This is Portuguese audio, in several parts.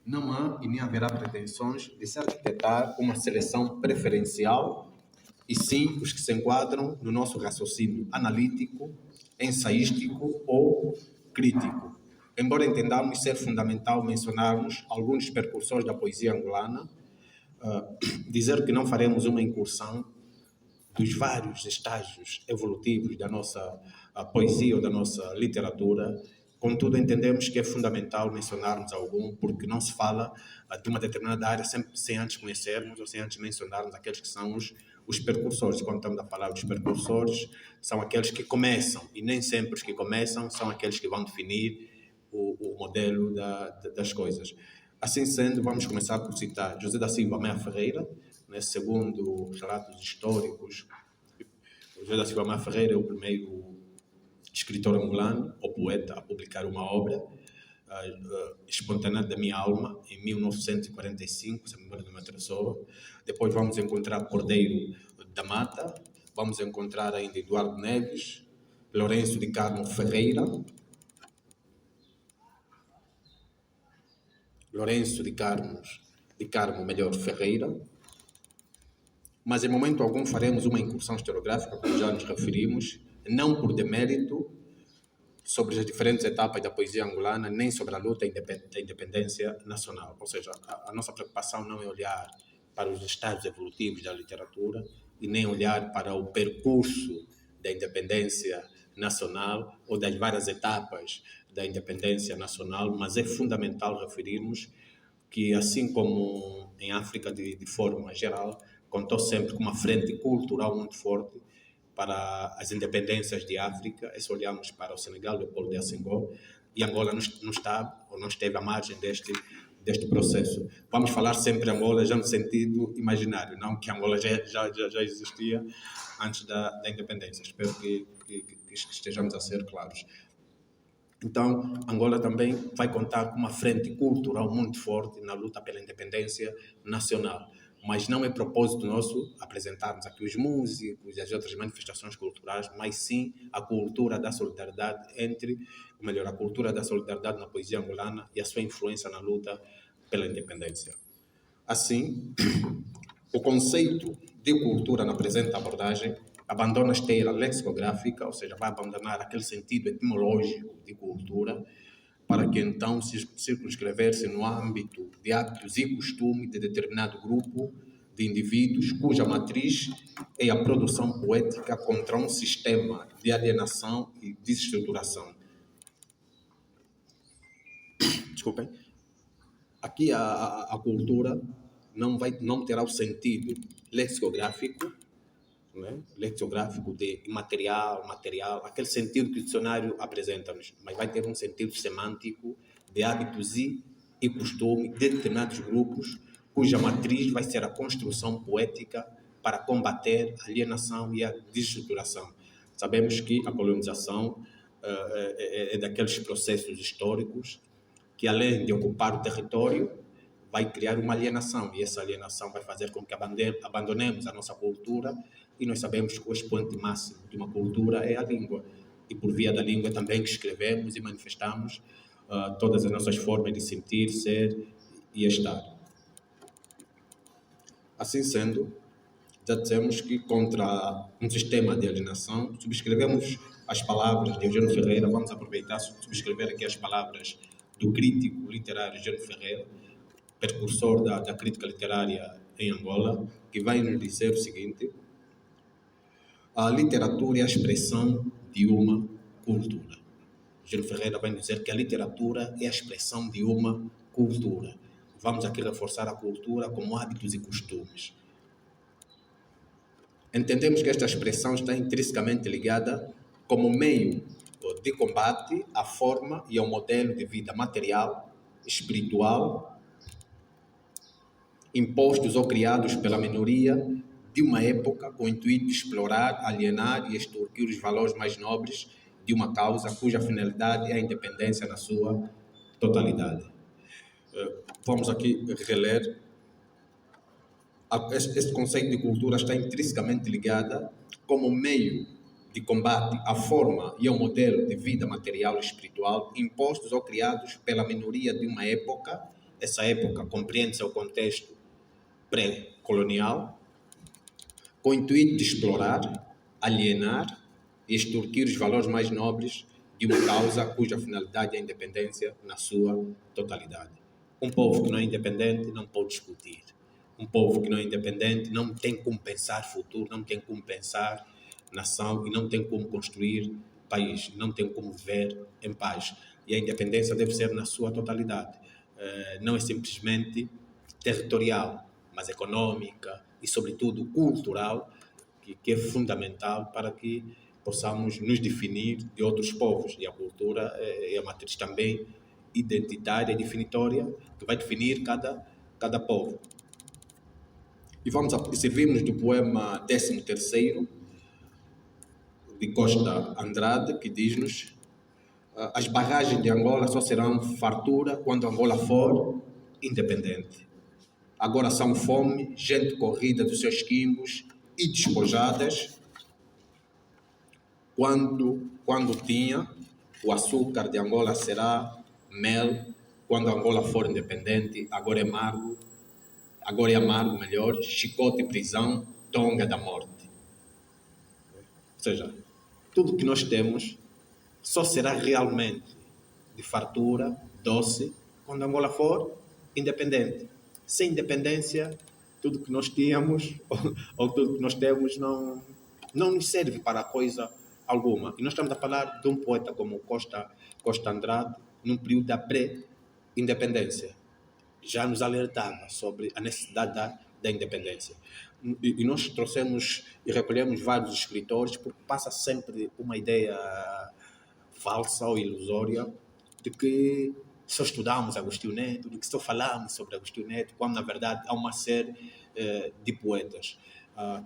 Não há e nem haverá pretensões de se arquitetar uma seleção preferencial, e sim os que se enquadram no nosso raciocínio analítico, ensaístico ou crítico. Embora entendamos ser fundamental mencionarmos alguns dos precursores da poesia angolana, dizer que não faremos uma incursão dos vários estágios evolutivos da nossa poesia ou da nossa literatura. Contudo, entendemos que é fundamental mencionarmos algum, porque não se fala de uma determinada área sem antes conhecermos ou sem antes mencionarmos aqueles que são os precursores. Quando estamos a falar dos precursores, são aqueles que começam, e nem sempre os que começam são aqueles que vão definir o modelo das coisas. Assim sendo, vamos começar por citar José da Silva Meia Ferreira, né, segundo os relatos históricos. José da Silva Meia Ferreira é o primeiro escritor angolano, ou poeta, a publicar uma obra, Espontaneidade da Minha Alma, em 1945, se a memória não me atravessou. Depois vamos encontrar Cordeiro da Mata, vamos encontrar ainda Eduardo Neves, Lourenço de Carmo Ferreira, Ferreira. Mas em momento algum faremos uma incursão historiográfica, como já nos referimos, não por demérito sobre as diferentes etapas da poesia angolana, nem sobre a luta da independência nacional. Ou seja, a nossa preocupação não é olhar para os estágios evolutivos da literatura e nem olhar para o percurso da independência nacional ou das várias etapas da independência nacional, mas é fundamental referirmos que, assim como em África de forma geral, contou sempre com uma frente cultural muito forte para as independências de África. Se olharmos para o Senegal, Leopoldo de Senghor, e Angola não está ou não esteve à margem deste processo. Vamos falar sempre Angola já no sentido imaginário, não que Angola já existia antes da independência. Espero que estejamos a ser claros. Então, Angola também vai contar com uma frente cultural muito forte na luta pela independência nacional. Mas não é propósito nosso apresentarmos aqui os músicos e as outras manifestações culturais, mas sim a cultura da solidariedade a cultura da solidariedade na poesia angolana e a sua influência na luta pela independência. Assim, o conceito de cultura na presente abordagem abandona a esteira lexicográfica, ou seja, vai abandonar aquele sentido etimológico de cultura, para que então se circunscrever-se no âmbito de hábitos e costumes de determinado grupo de indivíduos cuja matriz é a produção poética contra um sistema de alienação e desestruturação. Desculpem. Aqui a cultura não terá o sentido lexicográfico, né? Lexicográfico de material, aquele sentido que o dicionário apresenta-nos, mas vai ter um sentido semântico de hábitos e costumes de determinados grupos, cuja matriz vai ser a construção poética para combater a alienação e a desestruturação. Sabemos que a colonização é daqueles processos históricos que, além de ocupar o território, vai criar uma alienação, e essa alienação vai fazer com que abandonemos a nossa cultura, e nós sabemos que o expoente máximo de uma cultura é a língua, e por via da língua também que escrevemos e manifestamos todas as nossas formas de sentir, ser e estar. Assim sendo, já dissemos que contra um sistema de alienação subscrevemos as palavras de Eugênio Ferreira. Vamos aproveitar e subscrever aqui as palavras do crítico literário Eugênio Ferreira, precursor da crítica literária em Angola, que vai nos dizer o seguinte: a literatura é a expressão de uma cultura. Eugênio Ferreira vai nos dizer que a literatura é a expressão de uma cultura. Vamos aqui reforçar a cultura como hábitos e costumes. Entendemos que esta expressão está intrinsecamente ligada como meio de combate à forma e ao modelo de vida material, espiritual, impostos ou criados pela minoria de uma época com o intuito de explorar, alienar e extorquir os valores mais nobres de uma causa cuja finalidade é a independência na sua totalidade. Vamos aqui reler. Este conceito de cultura está intrinsecamente ligada como meio de combate à forma e ao modelo de vida material e espiritual impostos ou criados pela minoria de uma época essa época compreende-se o contexto pré-colonial, com o intuito de explorar, alienar e extorquir os valores mais nobres de uma causa cuja finalidade é a independência na sua totalidade. Um povo que não é independente não pode discutir. Um povo que não é independente não tem como pensar futuro, não tem como pensar nação e não tem como construir país, não tem como viver em paz. E a independência deve ser na sua totalidade. Não é simplesmente territorial, mas econômica e, sobretudo, cultural, que é fundamental para que possamos nos definir de outros povos. E a cultura é a matriz também identitária e definitória que vai definir cada povo. E vamos servir-nos do poema 13º, de Costa Andrade, que diz-nos: as barragens de Angola só serão fartura quando Angola for independente. Agora são fome, gente corrida dos seus quimbos e despojadas. Quando tinha, o açúcar de Angola será mel. Quando Angola for independente, agora é amargo, melhor, chicote e prisão, tonga da morte. Ou seja, tudo que nós temos só será realmente de fartura, doce, quando Angola for independente. Sem independência, tudo que nós tínhamos ou tudo que nós temos não nos serve para coisa alguma. E nós estamos a falar de um poeta como Costa Andrade, num período da pré-independência. Já nos alertava sobre a necessidade da independência. E nós trouxemos e recolhemos vários escritores, porque passa sempre uma ideia falsa ou ilusória de que só estudamos Agostinho Neto, de que só falamos sobre Agostinho Neto, quando na verdade há uma série de poetas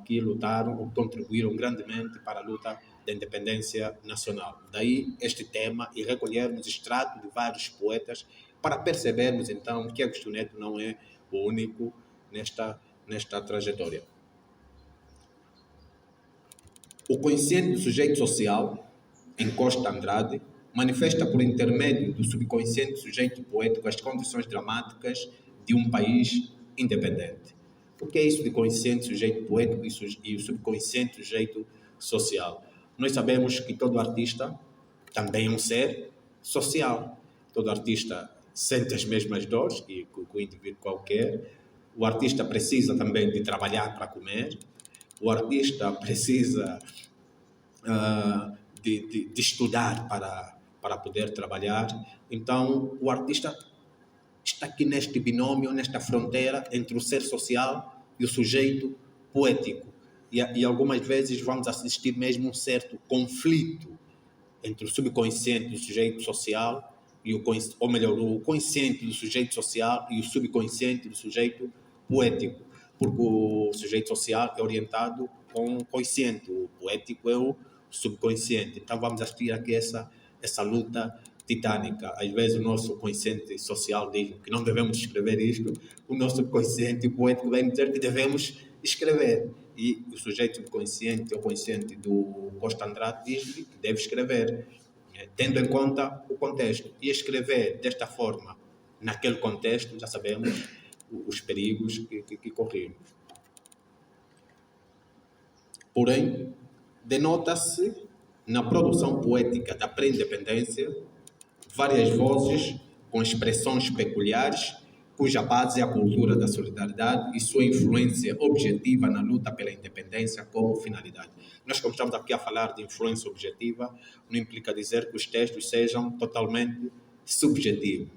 que lutaram ou contribuíram grandemente para a luta da independência nacional. Daí este tema e recolhermos extrato de vários poetas para percebermos então que Agostinho Neto não é o único nesta trajetória. O consciente do sujeito social, em Costa Andrade, manifesta por intermédio do subconsciente do sujeito poético as condições dramáticas de um país independente. O que é isso de consciente sujeito poético e o subconsciente sujeito social? Nós sabemos que todo artista também é um ser social. Todo artista sente as mesmas dores que o indivíduo qualquer. O artista precisa também de trabalhar para comer. O artista precisa de estudar para poder trabalhar. Então, o artista está aqui neste binômio, nesta fronteira entre o ser social e o sujeito poético. E algumas vezes vamos assistir mesmo um certo conflito entre o subconsciente do sujeito social e o consciente do sujeito social e o subconsciente do sujeito poético, porque o sujeito social é orientado com o consciente, o poético é o subconsciente. Então vamos assistir aqui essa luta titânica. Às vezes o nosso consciente social diz que não devemos escrever isto, o nosso subconsciente poético vai dizer que devemos escrever. E o sujeito subconsciente, ou consciente do Costa Andrade, diz que deve escrever, tendo em conta o contexto. E escrever desta forma, naquele contexto, já sabemos os perigos que corremos. Porém, denota-se na produção poética da pré-independência várias vozes com expressões peculiares, cuja base é a cultura da solidariedade e sua influência objetiva na luta pela independência como finalidade. Nós, como estamos aqui a falar de influência objetiva, não implica dizer que os textos sejam totalmente subjetivos,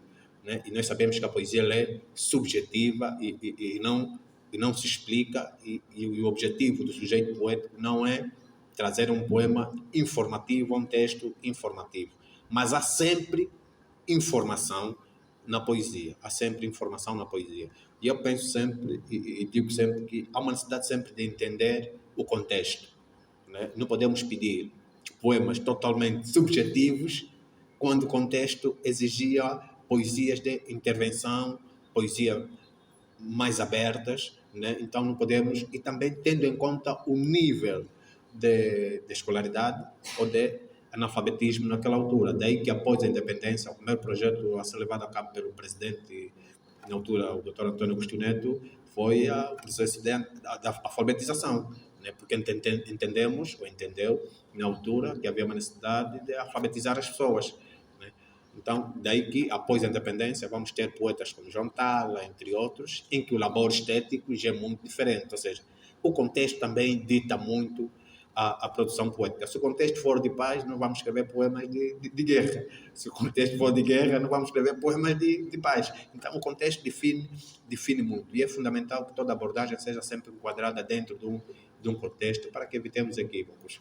né? E nós sabemos que a poesia é subjetiva e não se explica, e o objetivo do sujeito poético não é trazer um poema informativo, um texto informativo, mas há sempre informação na poesia, E eu penso sempre, e digo sempre, que há uma necessidade sempre de entender o contexto, né? Não podemos pedir poemas totalmente subjetivos quando o contexto exigia poesias de intervenção, poesia mais abertas, né? Então não podemos, e também tendo em conta o nível de escolaridade ou de analfabetismo naquela altura. Daí que após a independência, o primeiro projeto a ser levado a cabo pelo presidente na altura, o Dr. António Agostinho Neto, foi o processo da alfabetização, né? Porque entendemos, ou entendeu, na altura, que havia uma necessidade de alfabetizar as pessoas, né? Então, daí que, após a independência, vamos ter poetas como João Tala, entre outros, em que o labor estético já é muito diferente, ou seja, o contexto também dita muito a produção poética. Se o contexto for de paz, não vamos escrever poemas de guerra. Se o contexto for de guerra, não vamos escrever poemas de paz. Então, o contexto define muito. E é fundamental que toda abordagem seja sempre enquadrada dentro de um contexto para que evitemos equívocos.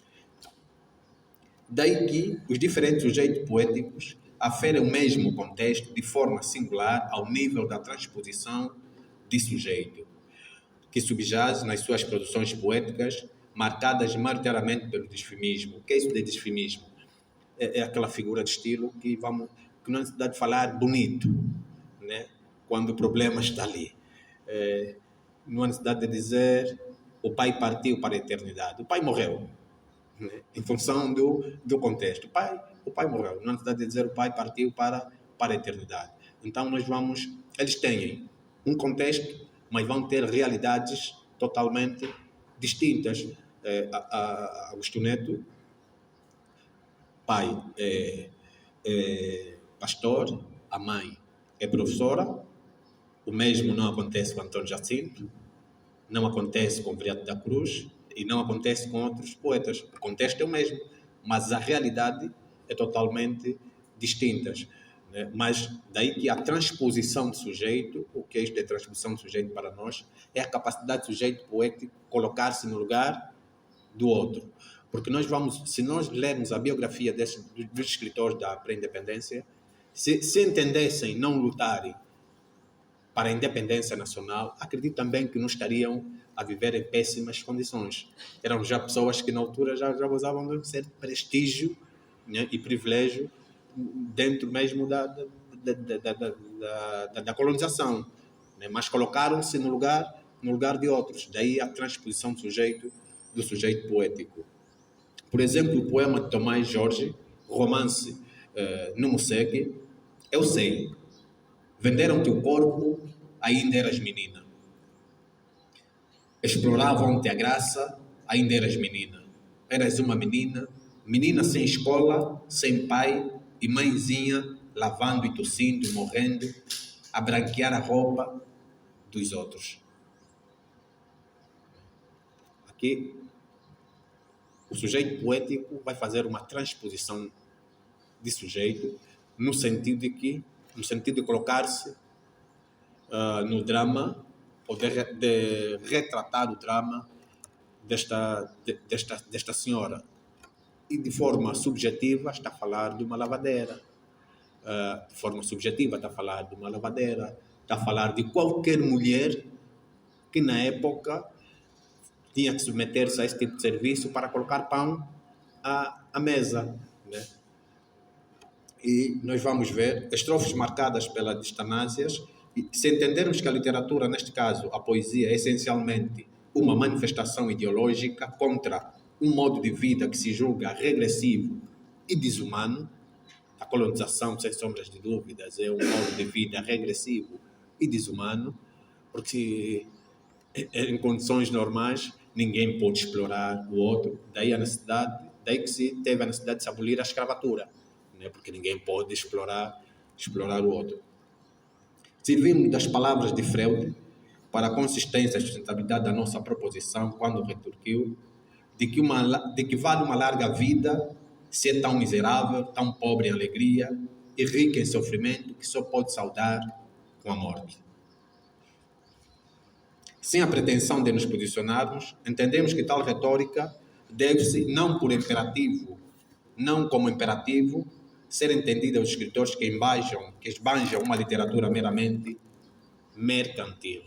Daí que os diferentes sujeitos poéticos aferem o mesmo contexto de forma singular ao nível da transposição de sujeito, que subjaz nas suas produções poéticas marcadas maioritariamente pelo disfimismo. O que é isso de disfimismo? É aquela figura de estilo que não é necessidade de falar bonito, né? Quando o problema está ali. Não há necessidade de dizer o pai partiu para a eternidade. O pai morreu, né? Em função do contexto. O pai morreu. Não há necessidade de dizer o pai partiu para a eternidade. Então, eles têm um contexto, mas vão ter realidades totalmente distintas. Agostinho Neto, pai é pastor, a mãe é professora. O mesmo não acontece com Antônio Jacinto, não acontece com Viriato da Cruz e não acontece com outros poetas. O contexto é o mesmo, mas a realidade é totalmente distinta. Né? Mas daí que a transposição de sujeito, o que é isto de transposição de sujeito para nós, é a capacidade do sujeito poético colocar-se no lugar do outro. Porque se nós lermos a biografia dos escritores da pré-independência, se entendessem não lutarem para a independência nacional, acredito também que não estariam a viver em péssimas condições. Eram já pessoas que na altura já gozavam de um certo prestígio, né, e privilégio dentro mesmo da colonização, né, mas colocaram-se no lugar de outros. Daí a transposição do sujeito poético. Por exemplo, o poema de Tomás Jorge, romance no Mosegue, eu sei, venderam-te o corpo, ainda eras menina. Exploravam-te a graça, ainda eras menina. Eras uma menina, menina sem escola, sem pai e mãezinha, lavando e tossindo, morrendo, a branquear a roupa dos outros. Aqui, o sujeito poético vai fazer uma transposição de sujeito no sentido de colocar-se no drama, ou de retratar o drama desta senhora. E de forma subjetiva está a falar de uma lavadeira. De forma subjetiva está a falar de uma lavadeira. Está a falar de qualquer mulher que na época tinha que submeter-se a esse tipo de serviço para colocar pão à mesa, né? E nós vamos ver estrofes marcadas pelas distanásias. E se entendermos que a literatura, neste caso a poesia, é essencialmente uma manifestação ideológica contra um modo de vida que se julga regressivo e desumano, a colonização, sem sombras de dúvidas, é um modo de vida regressivo e desumano, porque em condições normais ninguém pode explorar o outro, daí que se teve a necessidade de se abolir a escravatura, né? Porque ninguém pode explorar o outro. Servimos das palavras de Freud para a consistência e sustentabilidade da nossa proposição quando retorquiu de que vale uma larga vida se é tão miserável, tão pobre em alegria e rica em sofrimento que só pode saudar com a morte. Sem a pretensão de nos posicionarmos, entendemos que tal retórica deve-se, não como imperativo, ser entendida aos escritores que esbanjam uma literatura meramente mercantil.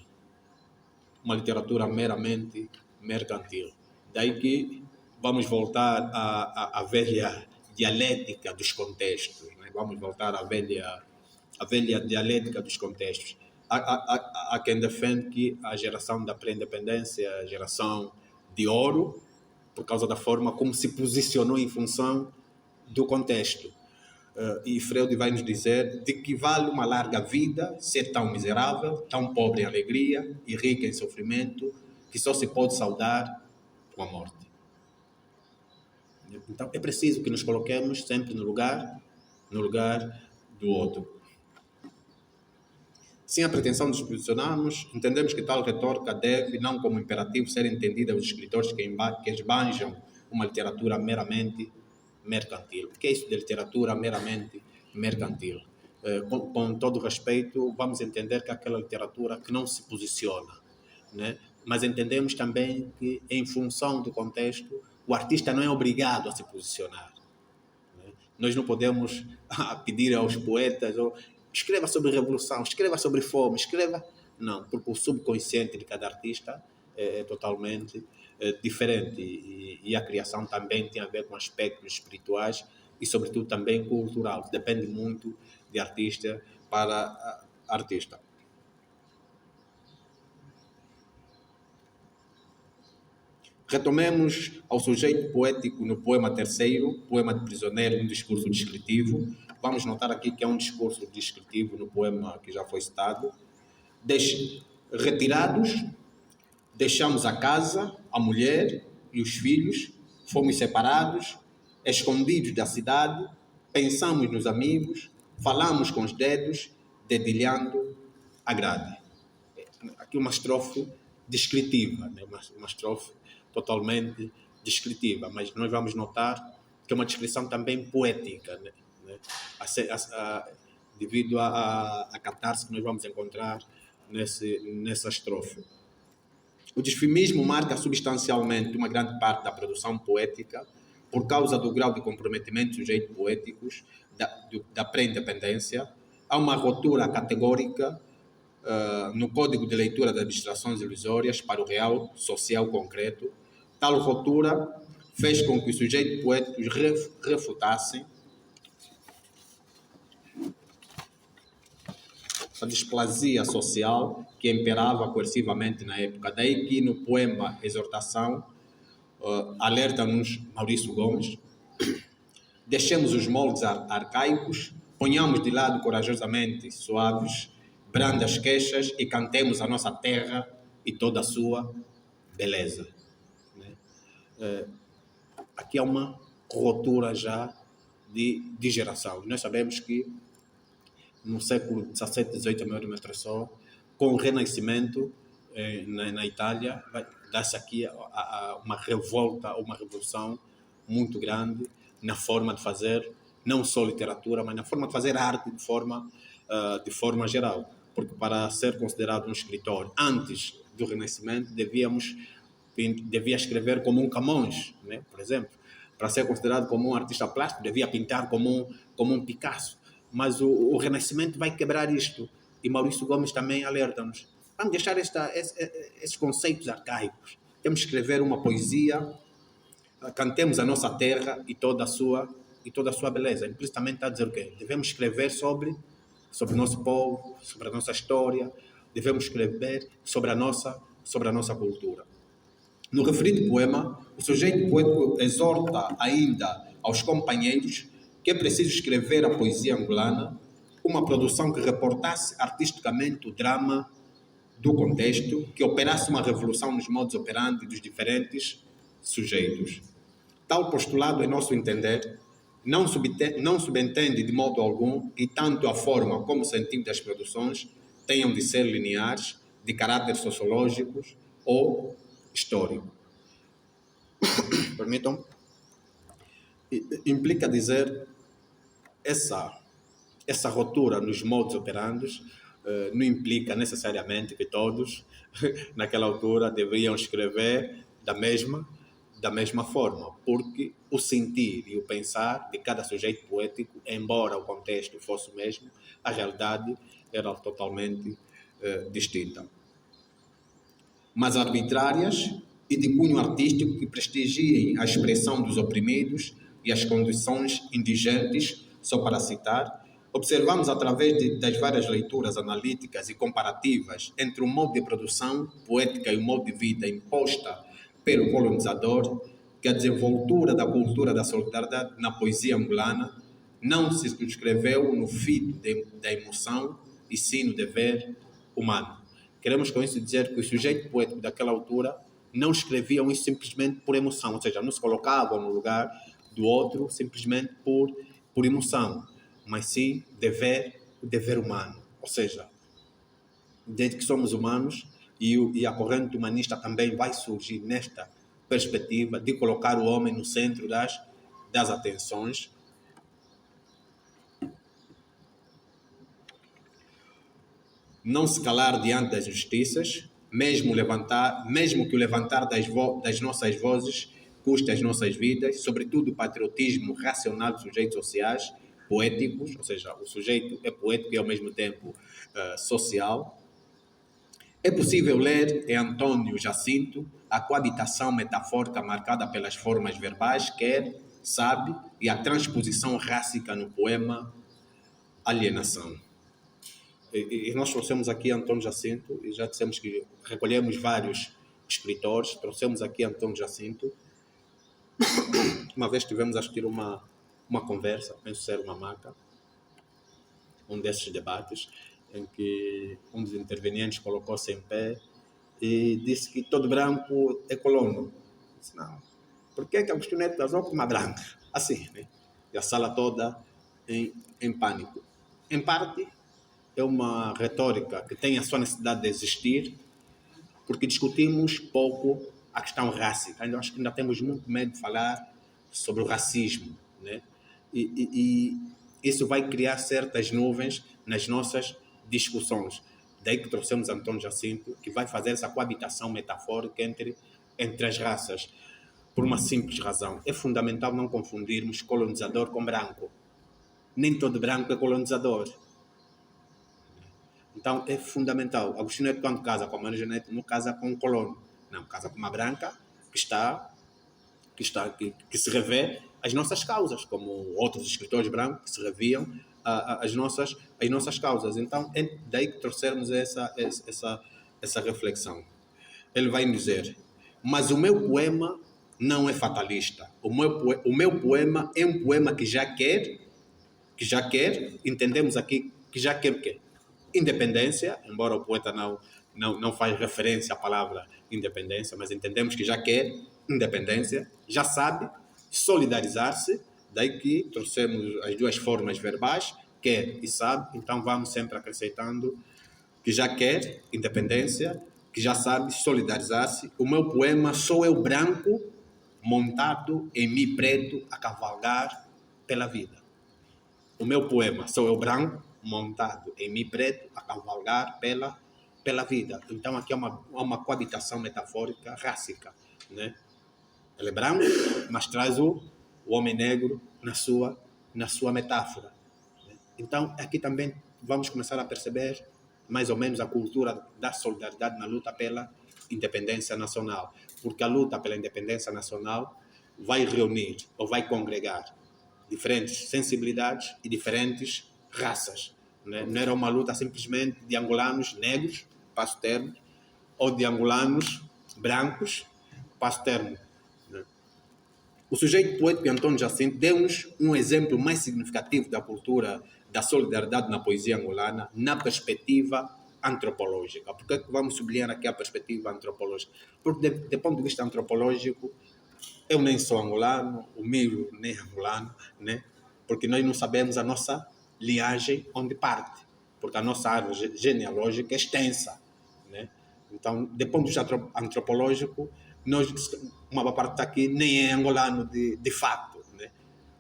Uma literatura meramente mercantil. Daí que vamos voltar à velha dialética dos contextos, né? Vamos voltar à velha dialética dos contextos. Há quem defende que a geração da pré-independência é a geração de ouro, por causa da forma como se posicionou em função do contexto. E Freud vai nos dizer de que vale uma larga vida ser tão miserável, tão pobre em alegria e rica em sofrimento, que só se pode saudar com a morte. Então é preciso que nos coloquemos sempre no lugar do outro. Sem a pretensão de nos posicionarmos, entendemos que tal retórica deve, não como imperativo, ser entendida pelos escritores que esbanjam uma literatura meramente mercantil. O que é isso de literatura meramente mercantil? Com todo respeito, vamos entender que é aquela literatura que não se posiciona, né? Mas entendemos também que, em função do contexto, o artista não é obrigado a se posicionar, né? Nós não podemos pedir aos poetas, escreva sobre revolução, escreva sobre fome, escreva... Não, porque o subconsciente de cada artista é totalmente diferente e a criação também tem a ver com aspectos espirituais e, sobretudo, também cultural. Depende muito de artista para artista. Retomemos ao sujeito poético no poema terceiro, poema de prisioneiro, um discurso descritivo. Vamos notar aqui que é um discurso descritivo no poema que já foi citado. Retirados, deixamos a casa, a mulher e os filhos, fomos separados, escondidos da cidade, pensamos nos amigos, falamos com os dedos, dedilhando a grade. Aqui uma estrofe descritiva, né? Uma estrofe totalmente descritiva, mas nós vamos notar que é uma descrição também poética, né? Devido à catarse que nós vamos encontrar nessa estrofe. O disfimismo marca substancialmente uma grande parte da produção poética por causa do grau de comprometimento dos sujeitos poéticos, da pré-independência. Há uma ruptura categórica no código de leitura das abstrações ilusórias para o real social concreto. Tal ruptura fez com que os sujeitos poéticos refutassem a displasia social que imperava coercivamente na época. Daí que no poema Exortação, alerta-nos Maurício Gomes: deixemos os moldes arcaicos, ponhamos de lado corajosamente suaves, brandas queixas e cantemos a nossa terra e toda a sua beleza. Aqui há uma ruptura já de geração. Nós sabemos que no século XVII, XVIII, a maior mestre só, com o Renascimento na Itália, dá-se aqui uma revolta, uma revolução muito grande na forma de fazer, não só literatura, mas na forma de fazer arte de forma geral. Porque para ser considerado um escritor antes do Renascimento, devia escrever como um Camões, né? Por exemplo. Para ser considerado como um artista plástico, devia pintar como um Picasso. Mas o Renascimento vai quebrar isto. E Maurício Gomes também alerta-nos. Vamos deixar esses conceitos arcaicos. Temos que escrever uma poesia, cantemos a nossa terra e toda a sua beleza. Implicitamente está a dizer o quê? Devemos escrever sobre o nosso povo, sobre a nossa história, devemos escrever sobre a nossa cultura. No referido poema, o sujeito poético exorta ainda aos companheiros que é preciso escrever a poesia angolana, uma produção que reportasse artisticamente o drama do contexto, que operasse uma revolução nos modos operandi dos diferentes sujeitos. Tal postulado, em nosso entender, não subentende de modo algum que tanto a forma como o sentido das produções tenham de ser lineares, de caráter sociológicos ou histórico. Permitam? Implica dizer essa ruptura nos modos operandos não implica necessariamente que todos, naquela altura, deveriam escrever da mesma forma, porque o sentir e o pensar de cada sujeito poético, embora o contexto fosse o mesmo, a realidade era totalmente distinta. Mas arbitrárias e de cunho artístico que prestigiem a expressão dos oprimidos e as condições indigentes, só para citar, observamos através das várias leituras analíticas e comparativas entre o modo de produção poética e o modo de vida imposta pelo colonizador, que a desenvoltura da cultura da solidariedade na poesia angolana não se subscreveu no fio da emoção e sim no dever humano. Queremos com isso dizer que os sujeitos poéticos daquela altura não escreviam isso simplesmente por emoção, ou seja, não se colocavam no lugar do outro simplesmente por emoção, mas sim o dever humano. Ou seja, desde que somos humanos, e a corrente humanista também vai surgir nesta perspectiva de colocar o homem no centro das atenções. Não se calar diante das injustiças, mesmo que o levantar das nossas vozes custe as nossas vidas, sobretudo o patriotismo racional dos sujeitos sociais, poéticos, ou seja, o sujeito é poético e ao mesmo tempo social. É possível ler em Antônio Jacinto a coabitação metafórica marcada pelas formas verbais, quer, sabe, e a transposição rássica no poema Alienação. E nós trouxemos aqui Antônio Jacinto, e já dissemos que recolhemos vários escritores, trouxemos aqui Antônio Jacinto. Uma vez tivemos a assistir uma conversa, penso ser uma maca, um desses debates, em que um dos intervenientes colocou-se em pé e disse que todo branco é colono. Disse, não, por que Agostinho Neto casou com uma branca? Assim, né? E a sala toda em pânico. Em parte, é uma retórica que tem a sua necessidade de existir, porque discutimos pouco a questão rássica. Eu acho que ainda temos muito medo de falar sobre o racismo, né? E isso vai criar certas nuvens nas nossas discussões. Daí que trouxemos Antônio Jacinto, que vai fazer essa coabitação metafórica entre as raças, por uma simples razão. É fundamental não confundirmos colonizador com branco. Nem todo branco é colonizador. Então, é fundamental. Agostinho Neto, quando casa com a Maria Janete, não casa com um colono. Não, casa com uma branca que se revê as nossas causas, como outros escritores brancos que se reviam as nossas causas. Então, é daí que trouxermos essa reflexão. Ele vai dizer, mas o meu poema não é fatalista. O meu poema é um poema que já quer, entendemos aqui, que já quer o quê? Independência, embora o poeta não faz referência à palavra independência, mas entendemos que já quer independência, já sabe solidarizar-se, daí que trouxemos as duas formas verbais, quer e sabe, então vamos sempre acrescentando que já quer independência, que já sabe solidarizar-se. O meu poema sou eu branco, montado em mi preto, a cavalgar pela vida. O meu poema sou eu branco, montado em mi preto, a cavalgar pela vida. Então aqui é uma coabitação metafórica rássica, né? Ele é branco, mas traz o homem negro na sua metáfora. Então aqui também vamos começar a perceber mais ou menos a cultura da solidariedade na luta pela independência nacional, porque a luta pela independência nacional vai reunir ou vai congregar diferentes sensibilidades e diferentes raças. Não era uma luta simplesmente de angolanos negros, passo termo, ou de angolanos brancos, passo termo. O sujeito poético Antônio Jacinto deu-nos um exemplo mais significativo da cultura da solidariedade na poesia angolana na perspectiva antropológica. Por que vamos sublinhar aqui a perspectiva antropológica? Porque, do ponto de vista antropológico, eu nem sou angolano, o Miro nem é angolano, né? Porque nós não sabemos a nossa linhagem onde parte, porque a nossa árvore genealógica é extensa, né? Então, do ponto de vista antropológico, uma boa parte aqui nem é angolano de fato, né?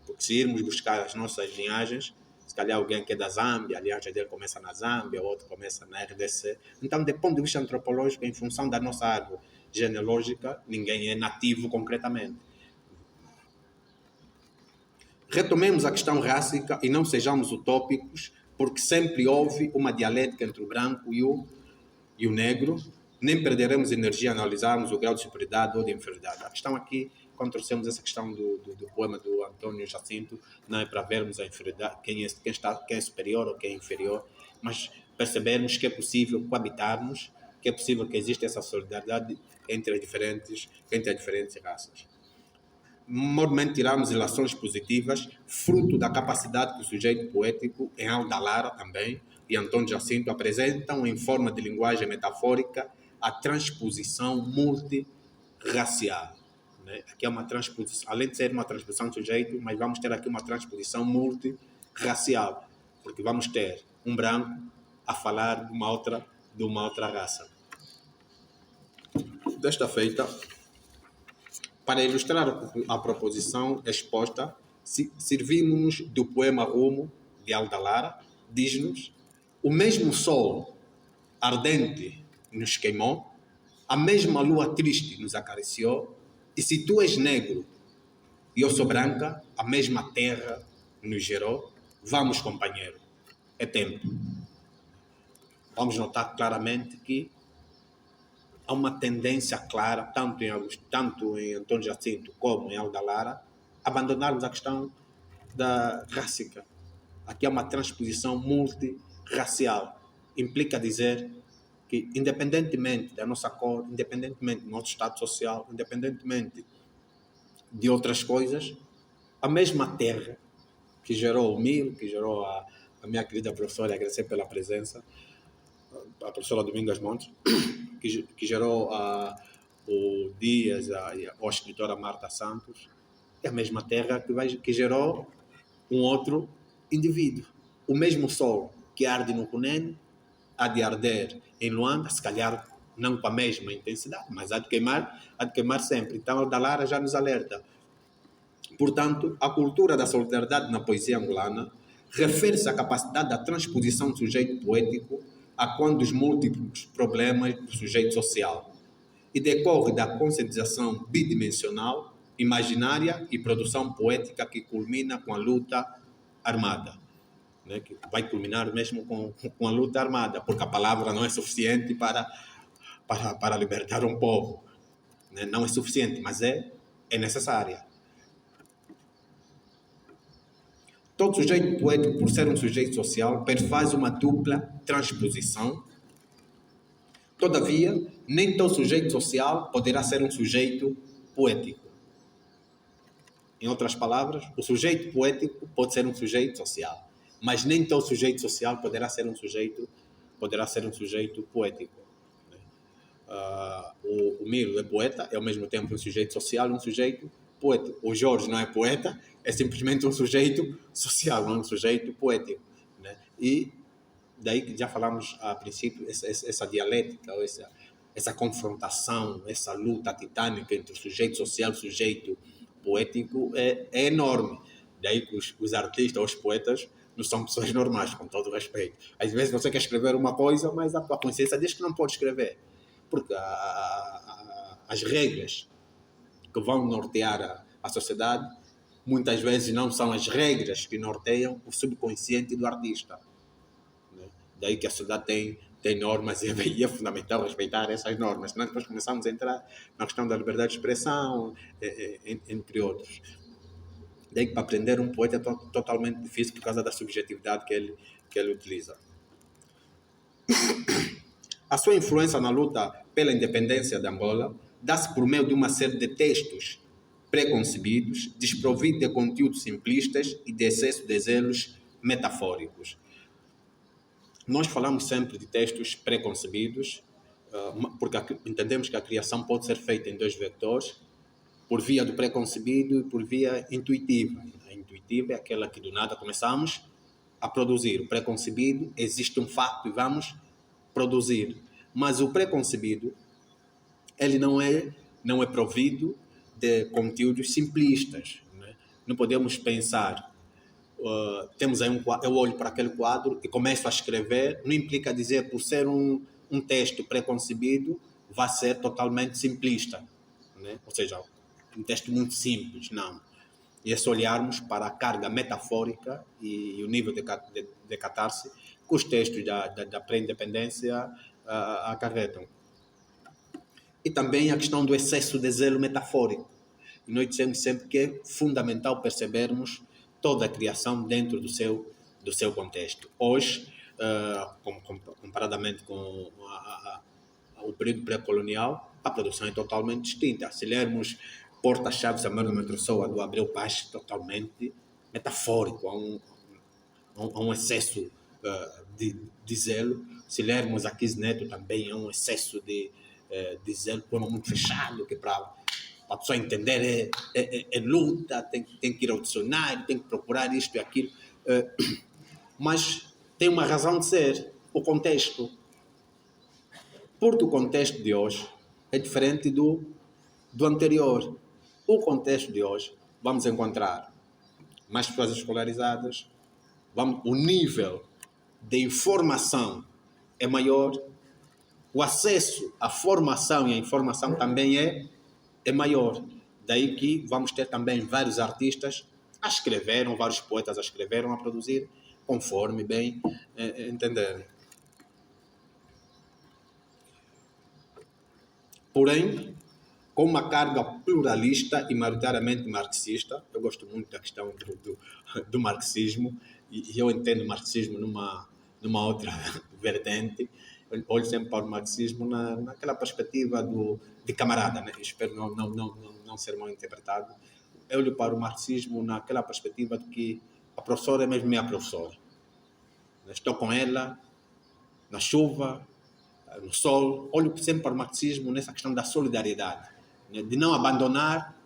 Porque se irmos buscar as nossas linhagens, se calhar alguém que é da Zâmbia, a linhagem dele começa na Zâmbia, o outro começa na RDC. Então, do ponto de vista antropológico, em função da nossa árvore genealógica, ninguém é nativo concretamente. Retomemos a questão rássica e não sejamos utópicos, porque sempre houve uma dialética entre o branco e o negro. Nem perderemos energia a analisarmos o grau de superioridade ou de inferioridade. A questão aqui, quando trouxemos essa questão do poema do Antônio Jacinto, não é para vermos a inferioridade, quem é superior ou quem é inferior, mas percebermos que é possível coabitarmos, que é possível que exista essa solidariedade entre as diferentes raças. normalmente tiramos relações positivas, fruto da capacidade que o sujeito poético, em Alda Lara também, e Antônio Jacinto apresentam em forma de linguagem metafórica a transposição multirracial. Né? Aqui é uma transposição, além de ser uma transposição do sujeito, mas vamos ter aqui uma transposição multirracial, porque vamos ter um branco a falar de uma outra raça. Desta feita, para ilustrar a proposição exposta, servimos-nos do poema Rumo, de Alda Lara, diz-nos: o mesmo sol ardente nos queimou, a mesma lua triste nos acariciou, e se tu és negro e eu sou branca, a mesma terra nos gerou. Vamos, companheiro, é tempo. Vamos notar claramente que há uma tendência clara, tanto em Antônio Jacinto como em Alda Lara, abandonarmos a questão da rássica. Aqui há uma transposição multirracial. Implica dizer que, independentemente da nossa cor, independentemente do nosso estado social, independentemente de outras coisas, a mesma terra que gerou o Miro, que gerou a minha querida professora, agradecer pela presença, a professora Domingas Montes, que gerou o Dias, a escritora Marta Santos, é a mesma terra que gerou um outro indivíduo. O mesmo sol que arde no Cunene há de arder em Luanda, se calhar não com a mesma intensidade, mas há de queimar sempre. Então, Alda Lara já nos alerta. Portanto, a cultura da solidariedade na poesia angolana refere-se à capacidade da transposição do sujeito poético a quando dos múltiplos problemas do sujeito social e decorre da conscientização bidimensional, imaginária e produção poética que culmina com a luta armada, né? Que vai culminar mesmo com a luta armada, porque a palavra não é suficiente para libertar um povo, né? Não é suficiente, mas é necessária. Todo sujeito poético, por ser um sujeito social, perfaz uma dupla transposição. Todavia, nem todo sujeito social poderá ser um sujeito poético. Em outras palavras, o sujeito poético pode ser um sujeito social, mas nem todo sujeito social poderá ser um sujeito poético. O Miro é poeta, é ao mesmo tempo um sujeito social e um sujeito poético. O Jorge não é poeta, é simplesmente um sujeito social, não é um sujeito poético, né? E daí que já falamos a princípio, essa dialética, ou essa confrontação, essa luta titânica entre o sujeito social e o sujeito poético é enorme. Daí que os artistas, os poetas, não são pessoas normais, com todo o respeito. Às vezes você quer escrever uma coisa, mas a tua consciência diz que não pode escrever. Porque as regras que vão nortear a sociedade muitas vezes não são as regras que norteiam o subconsciente do artista, né? Daí que a sociedade tem normas e é fundamental respeitar essas normas, senão depois começamos a entrar na questão da liberdade de expressão, entre outros. Daí que para aprender um poeta é totalmente difícil por causa da subjetividade que ele utiliza. A sua influência na luta pela independência de Angola dá-se por meio de uma série de textos preconcebidos, desprovidos de conteúdos simplistas e de excesso de zelos metafóricos. Nós falamos sempre de textos preconcebidos, porque entendemos que a criação pode ser feita em dois vetores, por via do preconcebido e por via intuitiva. A intuitiva é aquela que do nada começamos a produzir. O preconcebido, existe um fato e vamos produzir. Mas o preconcebido, ele não é provido de conteúdos simplistas, né? Não podemos pensar, temos aí eu olho para aquele quadro e começo a escrever, não implica dizer por ser um texto preconcebido vai ser totalmente simplista, né? Ou seja, um texto muito simples, não. E é só olharmos para a carga metafórica e o nível de catarse que os textos da pré-independência acarretam. E também a questão do excesso de zelo metafórico. E nós dizemos sempre que é fundamental percebermos toda a criação dentro do seu contexto. Hoje, comparadamente com o período pré-colonial, a produção é totalmente distinta. Se lermos porta-chave Samuel Metrossoa do Abreu Paz totalmente metafórico, há um excesso de zelo. Se lermos aqui Neto também há um excesso de zelo, poema muito fechado, que para a pessoa entender é luta, tem que ir ao dicionário, tem que procurar isto e aquilo. Mas tem uma razão de ser, o contexto. Porque o contexto de hoje é diferente do anterior. O contexto de hoje, vamos encontrar mais pessoas escolarizadas, o nível de informação é maior, o acesso à formação e à informação também é maior. Daí que vamos ter também vários artistas a escreveram, vários poetas a escreveram, a produzir, conforme bem entenderem. Porém, com uma carga pluralista e maioritariamente marxista. Eu gosto muito da questão do marxismo e eu entendo o marxismo numa outra vertente. Eu olho sempre para o marxismo naquela perspectiva de camarada, né? Espero não ser mal interpretado. Eu olho para o marxismo naquela perspectiva de que a professora é mesmo minha professora. Estou com ela na chuva, no sol. Olho sempre para o marxismo nessa questão da solidariedade, de não abandonar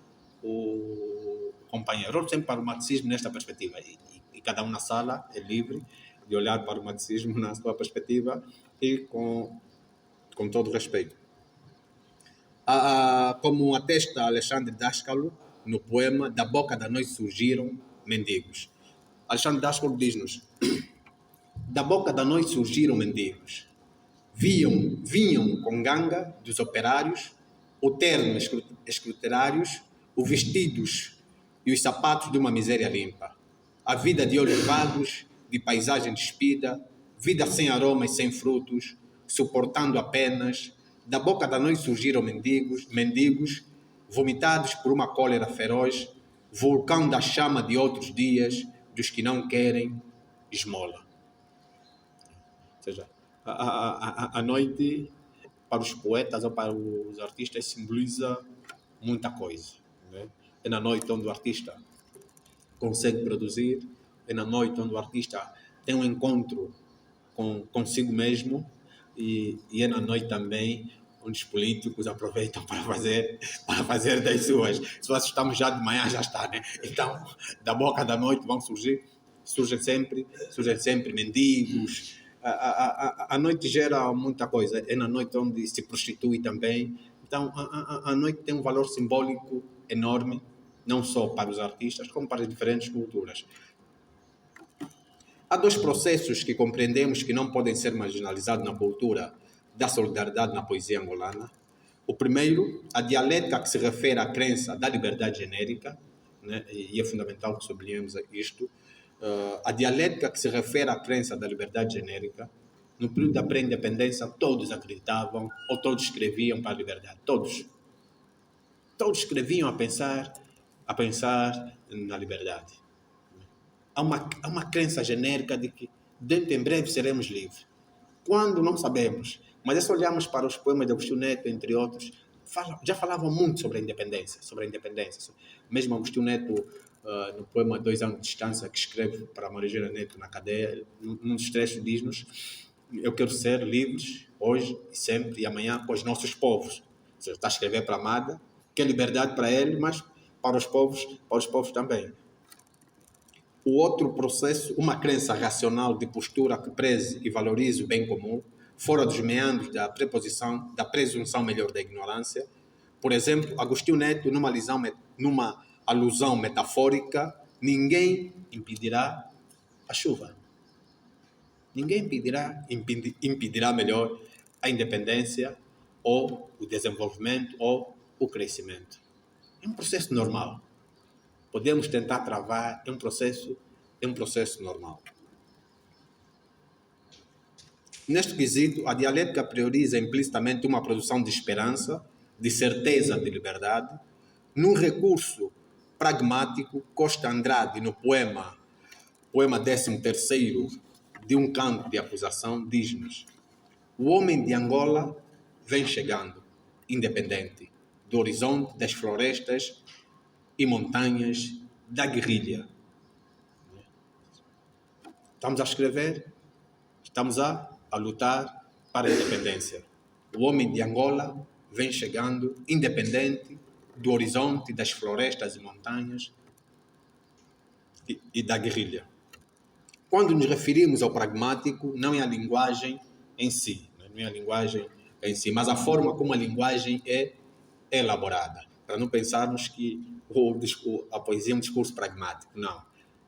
o companheiro. Olho sempre para o marxismo nesta perspectiva. E cada um na sala é livre de olhar para o marxismo na sua perspectiva e com todo respeito. Como atesta Alexandre Dáscalo no poema Da Boca da Noite Surgiram Mendigos. Alexandre Dáscalo diz-nos: da boca da noite surgiram mendigos. Vinham com ganga dos operários, o terno escruterários, os vestidos e os sapatos de uma miséria limpa. A vida de olhos vagos, de paisagem despida, vida sem aroma e sem frutos, suportando apenas. Da boca da noite surgiram mendigos, vomitados por uma cólera feroz, vulcão da chama de outros dias, dos que não querem esmola. Ou seja, a noite, para os poetas ou para os artistas, simboliza muita coisa. Né? É na noite onde o artista consegue produzir, é na noite onde o artista tem um encontro consigo mesmo e é na noite também onde os políticos aproveitam para fazer das suas. Se nós estamos já de manhã, já está, né? Então, da boca da noite surgem sempre mendigos. A noite gera muita coisa. É na noite onde se prostitui também. Então, a noite tem um valor simbólico enorme, não só para os artistas, como para as diferentes culturas. Há dois processos que compreendemos que não podem ser marginalizados na cultura da solidariedade na poesia angolana. O primeiro, a dialética que se refere à crença da liberdade genérica, né? E é fundamental que sublinhemos isto. A dialética que se refere à crença da liberdade genérica, no período da pré-independência, todos acreditavam ou todos escreviam para a liberdade. Todos escreviam a pensar na liberdade. Há uma crença genérica de que dentro em breve seremos livres. Quando não sabemos, mas é só olharmos para os poemas de Agostinho Neto, entre outros, já falavam muito sobre a independência. Mesmo Agostinho Neto, no poema 2 anos de distância, que escreve para Marighella Neto na cadeia, num dos trechos diz-nos: eu quero ser livres hoje e sempre e amanhã com os nossos povos. Ou seja, está a escrever para a Amada, que é liberdade para ele, mas para os povos também. O outro processo, uma crença racional de postura que preze e valorize o bem comum, fora dos meandros da presunção melhor da ignorância. Por exemplo, Agostinho Neto, numa alusão metafórica, ninguém impedirá a chuva. Ninguém impedirá melhor a independência ou o desenvolvimento ou o crescimento. É um processo normal. Podemos tentar travar, é um processo normal. Neste quesito, a dialética prioriza implicitamente uma produção de esperança, de certeza de liberdade. Num recurso pragmático, Costa Andrade, no poema 13º, de um canto de acusação, diz-nos: o homem de Angola vem chegando, independente, do horizonte, das florestas e montanhas da guerrilha. Estamos a escrever, estamos a lutar para a independência. O homem de Angola vem chegando independente do horizonte, das florestas e montanhas e da guerrilha. Quando nos referimos ao pragmático, não é a linguagem em si, não é a linguagem em si, mas a forma como a linguagem é elaborada. Para não pensarmos que a poesia é um discurso pragmático, não.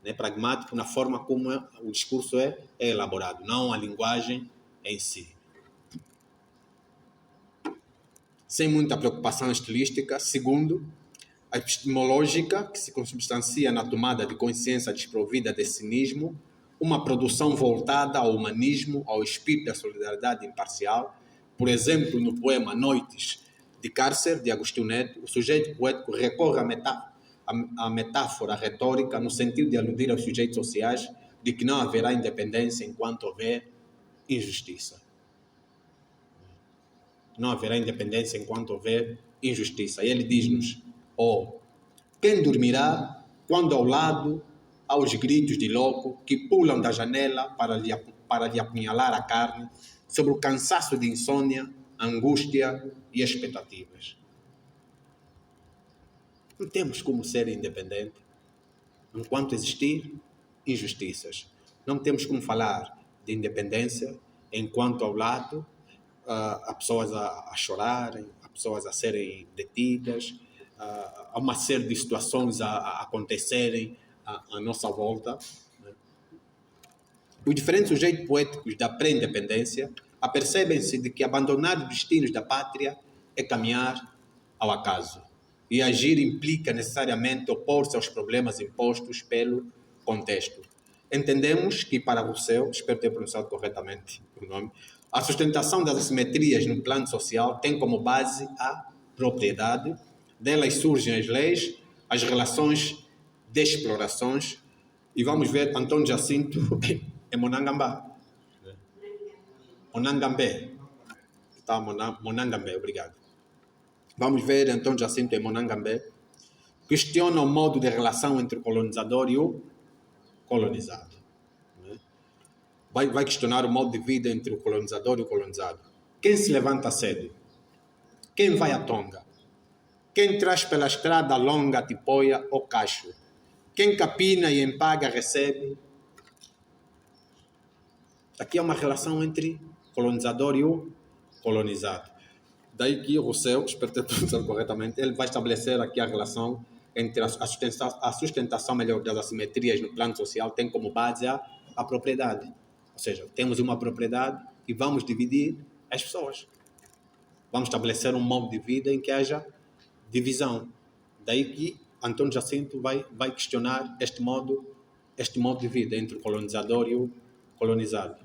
É pragmático na forma como o discurso é elaborado, não a linguagem em si. Sem muita preocupação estilística. Segundo, a epistemológica, que se consubstancia na tomada de consciência desprovida de cinismo, uma produção voltada ao humanismo, ao espírito da solidariedade imparcial. Por exemplo, no poema Noites de Cárcer, de Agostinho Neto, o sujeito poético recorre à metáfora retórica no sentido de aludir aos sujeitos sociais de que não haverá independência enquanto houver injustiça. Não haverá independência enquanto houver injustiça. E ele diz-nos, quem dormirá quando ao lado há os gritos de louco que pulam da janela para lhe apunhalar a carne sobre o cansaço de insônia, angústia e expectativas. Não temos como ser independente enquanto existir injustiças. Não temos como falar de independência enquanto ao lado há pessoas a chorarem, há pessoas a serem detidas, há uma série de situações a acontecerem à nossa volta. Os diferentes sujeitos poéticos da pré-independência apercebem-se de que abandonar os destinos da pátria é caminhar ao acaso. E agir implica necessariamente opor-se aos problemas impostos pelo contexto. Entendemos que, para Rousseau, espero ter pronunciado corretamente o nome, a sustentação das assimetrias no plano social tem como base a propriedade, delas surgem as leis, as relações de explorações, e vamos ver Antônio Jacinto em Monangambé. Monangambé, obrigado. Vamos ver Antônio Jacinto em Monangambé, questiona o modo de relação entre o colonizador e o colonizado. Vai questionar o modo de vida entre o colonizador e o colonizado. Quem se levanta cedo? Quem vai à tonga? Quem traz pela estrada longa a tipoia ou cacho? Quem capina e em paga recebe? Aqui é uma relação entre o colonizador e o colonizado. Daí que Rousseau, espero ter pronunciado corretamente, ele vai estabelecer aqui a relação entre a sustentação melhor das assimetrias no plano social tem como base a propriedade. Ou seja, temos uma propriedade e vamos dividir as pessoas. Vamos estabelecer um modo de vida em que haja divisão. Daí que Antônio Jacinto vai questionar este modo de vida entre o colonizador e o colonizado.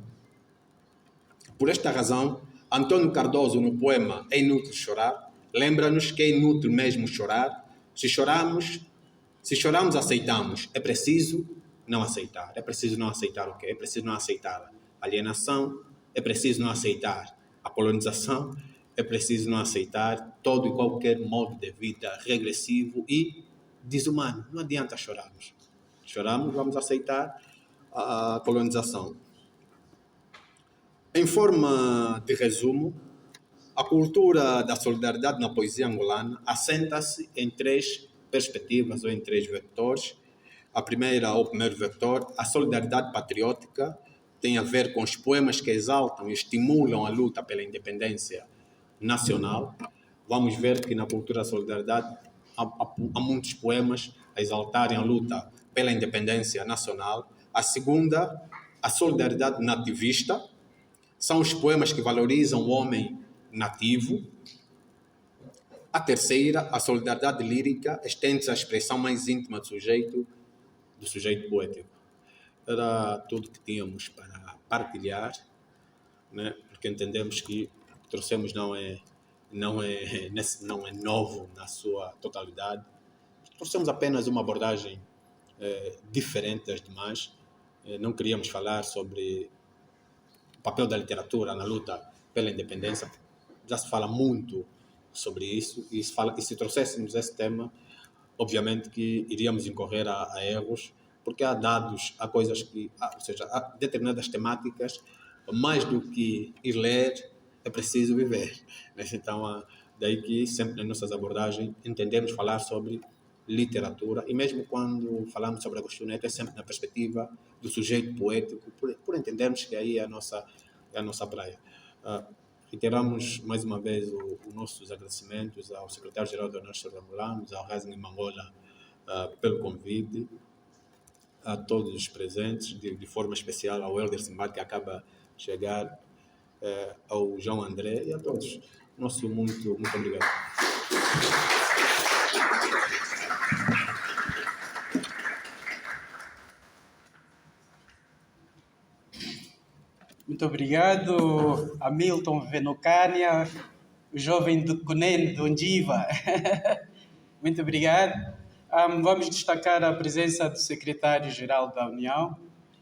Por esta razão, Antônio Cardoso, no poema É Inútil Chorar, lembra-nos que é inútil mesmo chorar. Se choramos, aceitamos. É preciso não aceitar. É preciso não aceitar o quê? É preciso não aceitar a alienação, é preciso não aceitar a colonização, é preciso não aceitar todo e qualquer modo de vida regressivo e desumano. Não adianta chorarmos. Choramos, vamos aceitar a colonização. Em forma de resumo, a cultura da solidariedade na poesia angolana assenta-se em três perspectivas ou em três vetores. O primeiro vetor, a solidariedade patriótica, tem a ver com os poemas que exaltam e estimulam a luta pela independência nacional. Vamos ver que na cultura da solidariedade há muitos poemas a exaltarem a luta pela independência nacional. A segunda, a solidariedade nativista, são os poemas que valorizam o homem nativo. A terceira, a solidariedade lírica, estende-se à expressão mais íntima do sujeito poético. Era tudo que tínhamos para partilhar, né? Porque entendemos que o que trouxemos não é novo na sua totalidade. Trouxemos apenas uma abordagem diferente das demais. Não queríamos falar sobre o papel da literatura na luta pela independência. Já se fala muito sobre isso, e se trouxéssemos esse tema, obviamente que iríamos incorrer a erros, porque há dados, há coisas que, ou seja, há determinadas temáticas, mais do que ir ler, é preciso viver. Então, daí que sempre nas nossas abordagens entendemos falar sobre literatura, e mesmo quando falamos sobre Agostinho Neto, é sempre na perspectiva do sujeito poético, por entendermos que aí é a nossa praia. Reiteramos mais uma vez os nossos agradecimentos ao secretário-geral da Unesco, Ramulanos, ao Razing Mangola, pelo convite, a todos os presentes, de forma especial ao Helder Simbar, que acaba de chegar, ao João André e a todos. Nosso muito obrigado. Muito obrigado, Hamilton Venocânia, o jovem do Cunene, do Ondiva. Muito obrigado. Vamos destacar a presença do secretário-geral da União,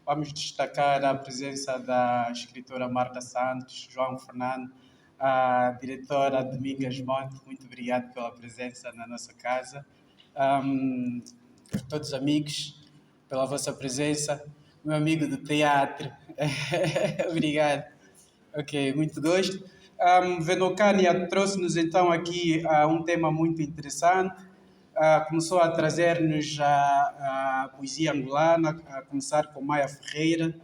vamos destacar a presença da escritora Marta Santos, João Fernando, a diretora Domingas Monte. Muito obrigado pela presença na nossa casa. A todos os amigos, pela vossa presença. Meu amigo do teatro. Obrigado. Ok, muito gosto. Venocânia trouxe-nos então aqui um tema muito interessante. Começou a trazer-nos a poesia angolana, a começar com Maia Ferreira.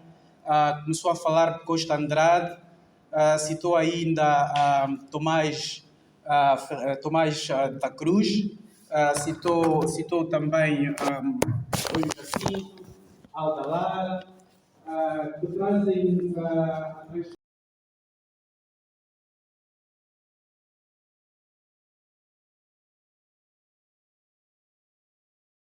Começou a falar de Costa Andrade. Citou ainda Tomás da Cruz. Citou também Olho Jacinto, Alda Lara, que trazem